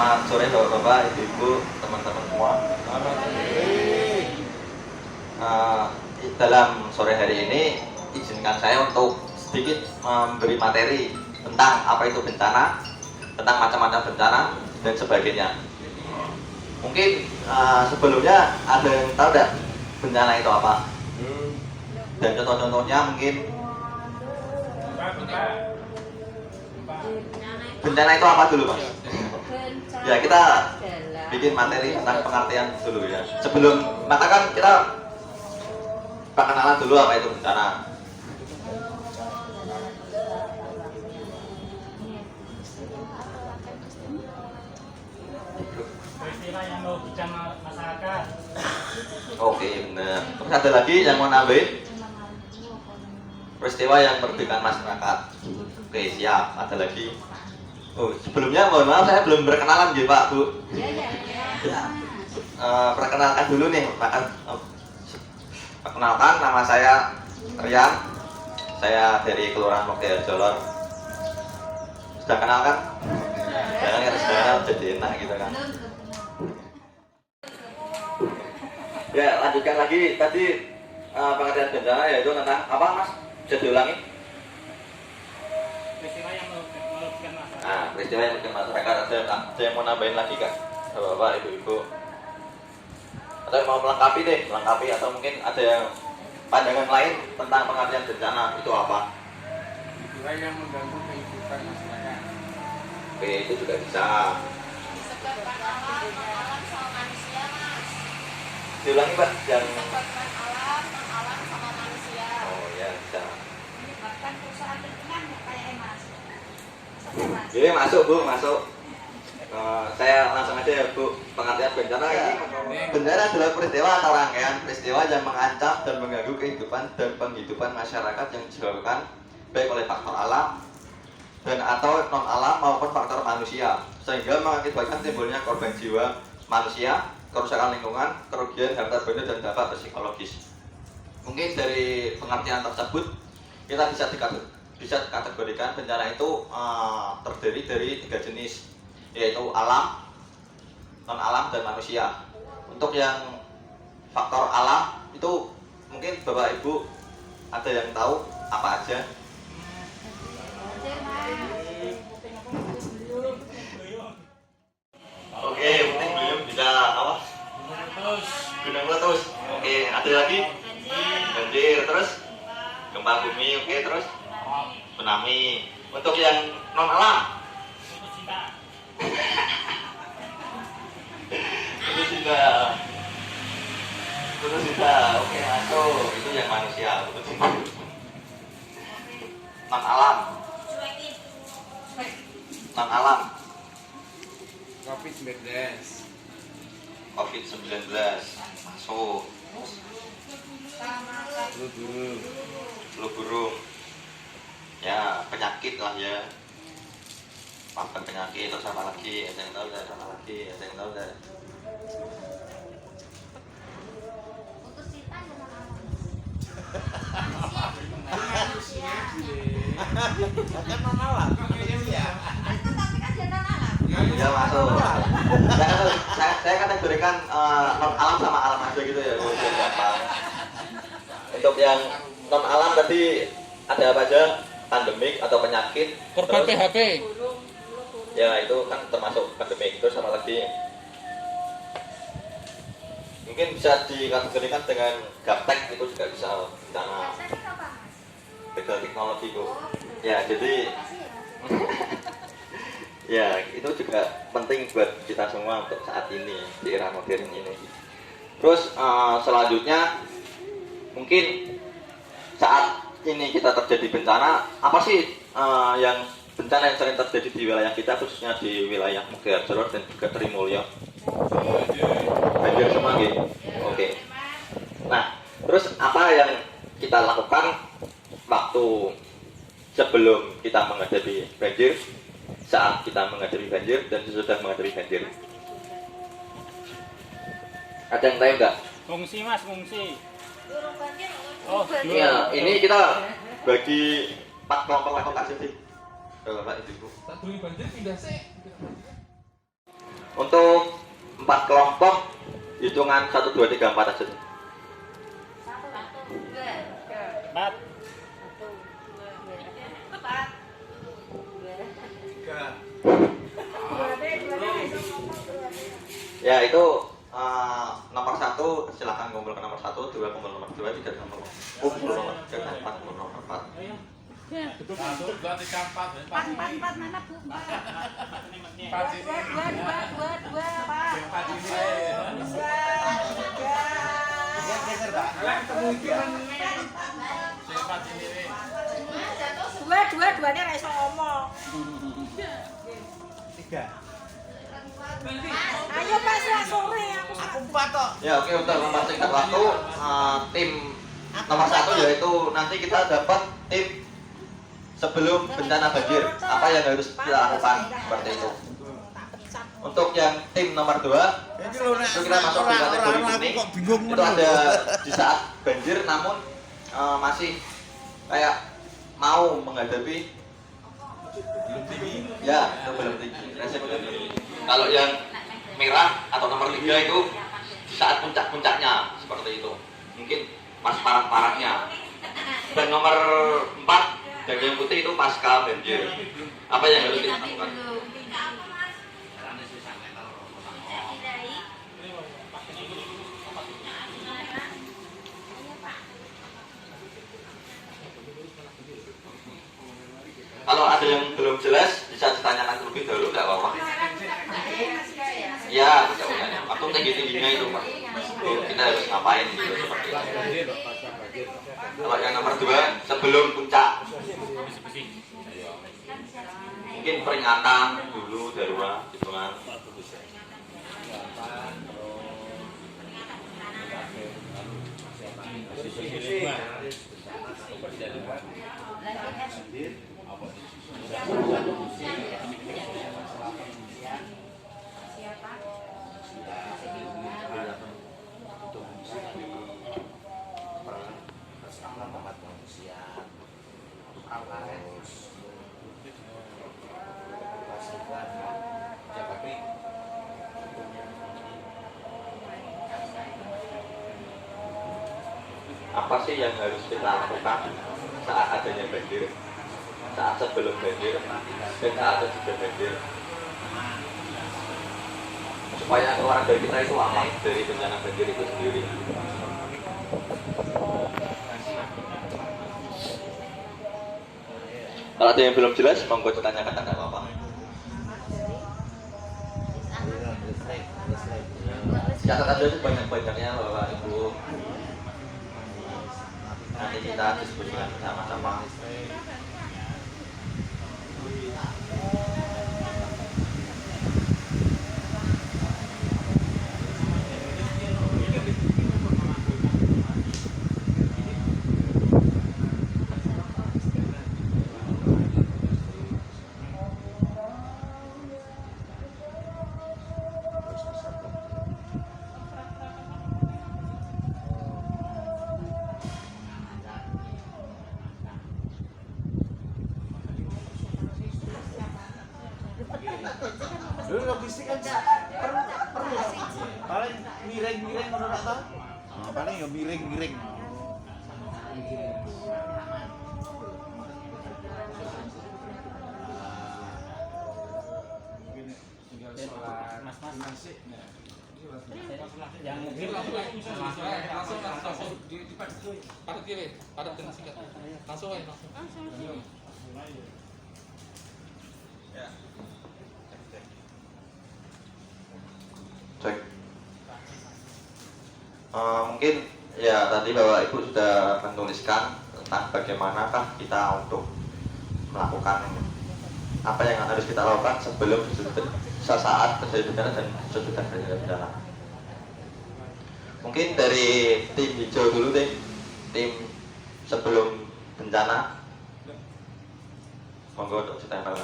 Selamat sore Bapak-bapak, Ibu-ibu, teman-teman semua. Dalam sore hari ini izinkan saya untuk sedikit memberi materi tentang apa itu bencana, tentang macam-macam bencana dan sebagainya. Mungkin sebelumnya ada yang tahu tidak bencana itu apa? Dan contoh-contohnya mungkin bencana itu apa dulu, Mas? Ya, kita bikin materi tentang pengertian dulu ya. Sebelum mengatakan kita perkenalan dulu apa itu bencana. Peristiwa yang merugikan masyarakat. Oke, benar. Terus ada lagi yang mau nambahin? Peristiwa yang merugikan masyarakat. Oke, siap. Ada lagi. Oh, sebelumnya mohon maaf saya belum berkenalan ya Pak Bu. Ya. Perkenalkan dulu nih, perkenalkan nama saya Rian. Saya dari Kelurahan Mokti Jolor. Sudah kenal kan? Jangan ya, sudah jadi enak gitu kan. Ya, lanjutkan lagi tadi pengertian bencana yaitu tentang apa Mas? Bisa diulangi? Peristiwa yang merugikan masyarakat. Nah, peristiwa yang merugikan masyarakat ada yang mau nambahin lagi kan? Bapak, ibu-ibu, atau yang mau melengkapi deh, melengkapi atau mungkin ada yang pandangan lain tentang pengertian bencana itu apa? Peristiwa yang mengganggu kehidupan masyarakat. Oke, itu juga bisa. Disebabkan alam sama manusia, Mas. Diulangi Pak, yang Disebabkan alam sama manusia. oh ya bisa. Menyebabkan kerusakan lingkungan kayak Mas. Maksudnya, Mas. Jadi masuk Bu, masuk. Saya langsung aja ya Bu, pengertian bencana ya. Bencana adalah peristiwa atau rangkaian peristiwa yang mengancam dan mengganggu kehidupan dan penghidupan masyarakat yang disebabkan baik oleh faktor alam dan atau non alam maupun faktor manusia, sehingga mengakibatkan timbulnya korban jiwa manusia, kerusakan lingkungan, kerugian harta benda dan dampak psikologis. Mungkin dari pengertian tersebut kita bisa dikategorikan bencana itu terdiri dari 3 jenis, yaitu alam, non alam dan manusia. Untuk yang faktor alam itu mungkin Bapak Ibu ada yang tahu apa aja? Oke, mungkin belum bisa apa? Gunung meletus. Oke, ada lagi? Banjir, terus gempa bumi, oke, terus tsunami. Untuk yang non alam, Putus cinta. Putus cinta, oke masuk. Itu yang manusia, putus cinta. Non alam, non alam. COVID-19. COVID-19 masuk. Flu burung. Flu burung. Ya, penyakit lah ya. Makan penyakit terus apa lagi? Ada yang tahu nggak? Apa lagi? Ada yang tahu nggak? Putus cinta dengan alam. Kan non alam. Iya. Tapi kan dia non alam. Ya masuk. Saya kategorikan non alam sama alam aja gitu ya. Biar gampang. Untuk yang non alam tadi ada apa aja? Pandemik atau penyakit. Korban Terus- PHP. Ya itu kan termasuk pandemik. Terus apa lagi? Mungkin bisa dikategorikan dengan gaptek, itu juga bisa bencana. Tapi apa, Mas? Begal teknologi Bu. Ya jadi Makasih ya, Mas. ya itu juga penting buat kita semua untuk saat ini di era modern ini. Terus selanjutnya mungkin saat ini kita terjadi bencana, apa sih yang bencana yang sering terjadi di wilayah kita, khususnya di wilayah Mokti Jolor dan juga Trimulyo? Banjir semua gitu. Oke. Nah, terus apa yang kita lakukan waktu sebelum kita menghadapi banjir, saat kita menghadapi banjir, dan sesudah menghadapi banjir? Ada yang tahu nggak? Fungsi Mas, fungsi. Burung banjir. Oh, Iya, ini kita bagi 4 kelompok aja sih. Bapak Ibu. Tak dulu banjir pindah sih. Untuk 4 kelompok hitungan 1, 2, 3, 4 aja. 1, 2, 4. 1, 2, 4. 3. Ya itu nomor 1 silahkan kumpul ke nomor 1, 2 kumpul nomor 2, 3 kumpul nomor 3, 4 kumpul nomor 4. 1, 2, 3, 4. 4 mana Bu? 4. 4 sini. 2, 4. Yang 4 sini. 2 nya ra iso ngomong. 3. Ayo Mas lah sore aku 4 kok. Ya oke, untuk mempersingkat waktu, tim nomor 1 yaitu nanti kita dapat tim sebelum bencana banjir, apa yang harus kita lakukan seperti itu. Untuk yang tim nomor 2 itu kita masuk di kategori kuning. Itu ada di saat banjir namun masih kayak mau menghadapi ya itu belum tinggi, resiko belum tinggi. Kalau yang merah atau nomor 3 itu di saat puncak-puncaknya seperti itu, mungkin pas parah-parahnya. Dan nomor 4 dan yang putih itu pasca banjir, apa yang harus kita lakukan? Kalau ada yang belum jelas bisa ditanyakan terlebih dahulu, nggak apa-apa. Ya, waktu tinggi-tingginya itu Pak. Kita harus ngapain gitu seperti itu. Kalau yang nomor 2 sebelum puncak, mungkin peringatan dulu darurat gitu kan. Apa sih yang harus kita lakukan saat adanya banjir, saat sebelum banjir, dan saat sesudah banjir, supaya keluarga kita itu aman dari bencana banjir itu sendiri. Kalau ada yang belum jelas, monggo ditanyakan, tidak apa-apa. Catat aja sebanyak-banyaknya Bapak Ibu. Nanti kita diskusikan bersama-sama. Dulu logistik kan perlu paling miring-miring menurut tak? Paling ya miring-miring. Mas nasi. Yang langsung padat kiri, padat dengan singkat. Langsung aja langsung. Ya. Cek. Mungkin ya tadi Bapak Ibu sudah menuliskan tentang bagaimanakah kita untuk melakukan apa yang harus kita lakukan sebelum saat terjadi bencana dan sesudah terjadi bencana. Mungkin dari tim hijau dulu deh, tim sebelum bencana. Monggo untuk ditempel.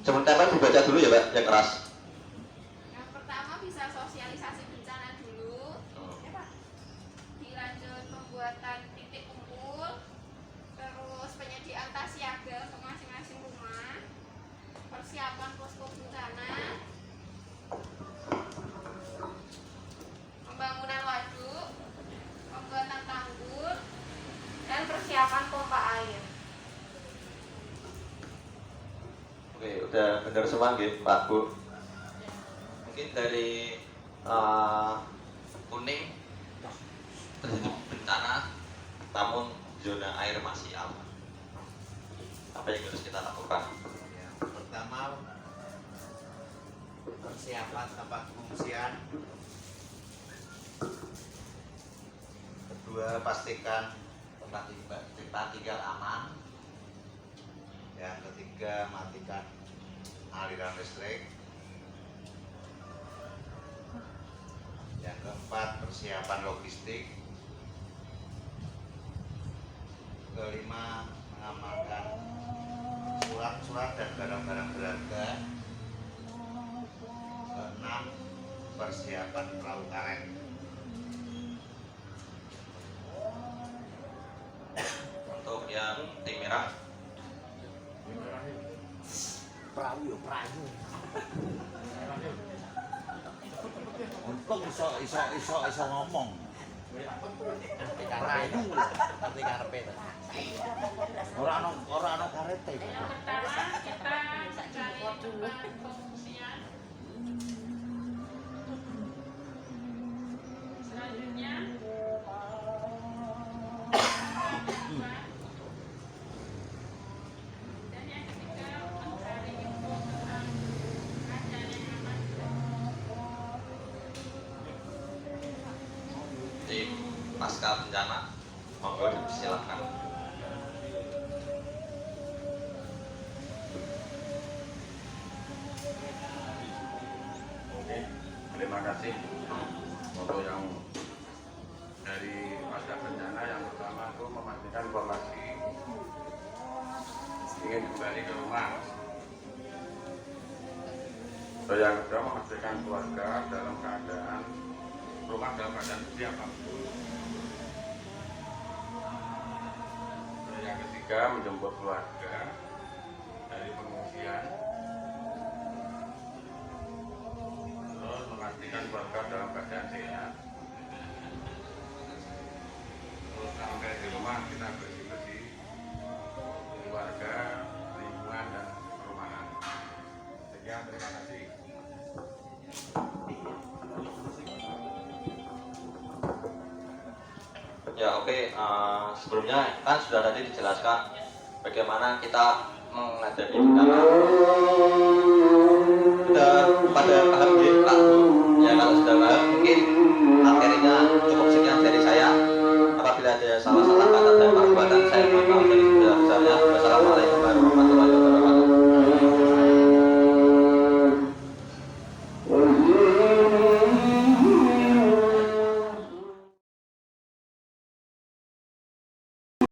Sebelum tempel dibaca dulu ya Pak, yang keras. Yang pertama bisa sosialisasi bencana dulu, ya Pak. Dilanjut pembuatan titik kumpul, terus penyediaan tas siaga untuk masing-masing rumah, persiapan posko bencana, pembangunan waduk, pembuatan tanggul, dan persiapan pompa air. Oke, udah bener semua gitu Pak Bu. Mungkin dari Kuning terjadi bencana, namun zona air masih aman. Apa yang harus kita lakukan? Ya, pertama persiapan tempat pengungsian. Kedua, pastikan tempat tinggal aman. Yang ketiga, matikan aliran listrik. Yang keempat, persiapan logistik. Kelima, mengamankan surat-surat dan barang-barang berharga. Keenam, persiapan perahu karet. Untuk yang tim merah, Perahu. Untung iso ngomong. Nanti karepe. Ora ana karete. Yang pertama kita mencari tempat pengungsian. Selanjutnya dan yang ketiga mencari info tentang keadaan yang aman. tim pasca bencana, monggo dipersilakan. Oke, terima kasih untuk yang dari pasca bencana. Yang pertama itu memastikan informasi ingin kembali ke rumah. Yang kedua, memastikan keluarga dalam keadaan rumah dalam keadaan siap. Yang ketiga, menjemput keluarga dari pengungsian. Terus memastikan keluarga dalam keadaan sehat. Terus sampai di rumah kita bersih-bersih keluarga, lingkungan dan perumahan. Sekian, terima kasih. Ya oke, sebelumnya kan sudah tadi dijelaskan bagaimana kita menghadapi bencana. Sudah pada paham ya Pak Bu? Ya kalau sudah paham mungkin materinya cukup sekian dari saya. Apabila ada salah